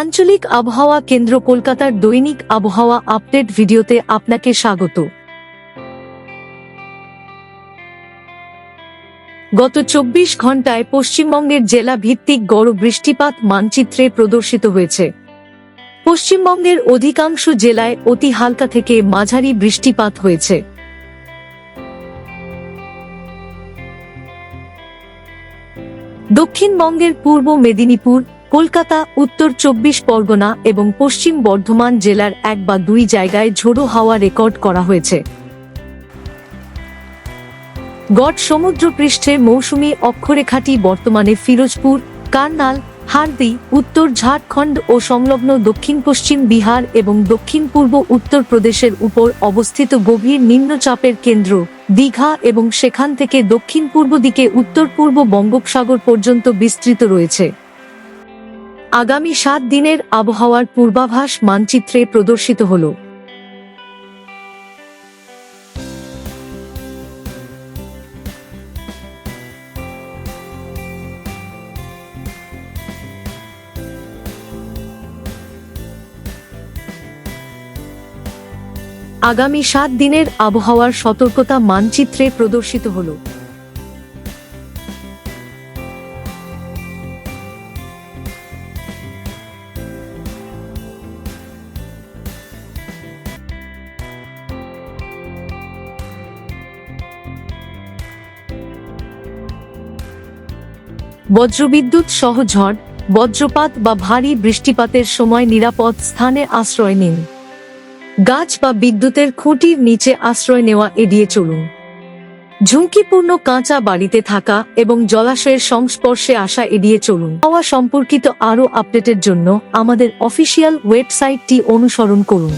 আঞ্চলিক আবহাওয়া কেন্দ্র কলকাতার দৈনিক আবহাওয়া আপডেট ভিডিওতে আপনাকে স্বাগত। গত ২৪ ঘন্টায় পশ্চিমবঙ্গের জেলা ভিত্তিক গড় বৃষ্টিপাত মানচিত্রে প্রদর্শিত হয়েছে। পশ্চিমবঙ্গের অধিকাংশ জেলায় অতি হালকা থেকে মাঝারি বৃষ্টিপাত হয়েছে। দক্ষিণবঙ্গের পূর্ব মেদিনীপুর, কলকাতা, উত্তর ২৪ পরগনা এবং পশ্চিম বর্ধমান জেলার ১ বা ২ জায়গায় ঝোড়ো হাওয়া রেকর্ড করা হয়েছে। গড় সমুদ্রপৃষ্ঠে মৌসুমী অক্ষরেখাটি বর্তমানে ফিরোজপুর, কার্নাল, হারদি, উত্তর ঝাড়খণ্ড ও সংলগ্ন দক্ষিণ পশ্চিম বিহার এবং দক্ষিণ পূর্ব উত্তরপ্রদেশের উপর অবস্থিত গভীর নিম্নচাপের কেন্দ্র দীঘা এবং সেখান থেকে দক্ষিণ পূর্ব দিকে উত্তর পূর্ব বঙ্গোপসাগর পর্যন্ত বিস্তৃত রয়েছে। আগামী ৭ দিনের আবহাওয়ার পূর্বাভাস মানচিত্রে প্রদর্শিত হল। আগামী ৭ দিনের আবহাওয়ার সতর্কতা মানচিত্রে প্রদর্শিত হল। বজ্রবিদ্যুৎ সহ ঝড়, বজ্রপাত বা ভারী বৃষ্টিপাতের সময় নিরাপদ স্থানে আশ্রয় নিন। গাছ বা বিদ্যুতের খুঁটির নিচে আশ্রয় নেওয়া এড়িয়ে চলুন। ঝুঁকিপূর্ণ কাঁচা বাড়িতে থাকা এবং জলাশয়ের সংস্পর্শে আসা এড়িয়ে চলুন। হাওয়া সম্পর্কিত আরও আপডেটের জন্য আমাদের অফিসিয়াল ওয়েবসাইটটি অনুসরণ করুন।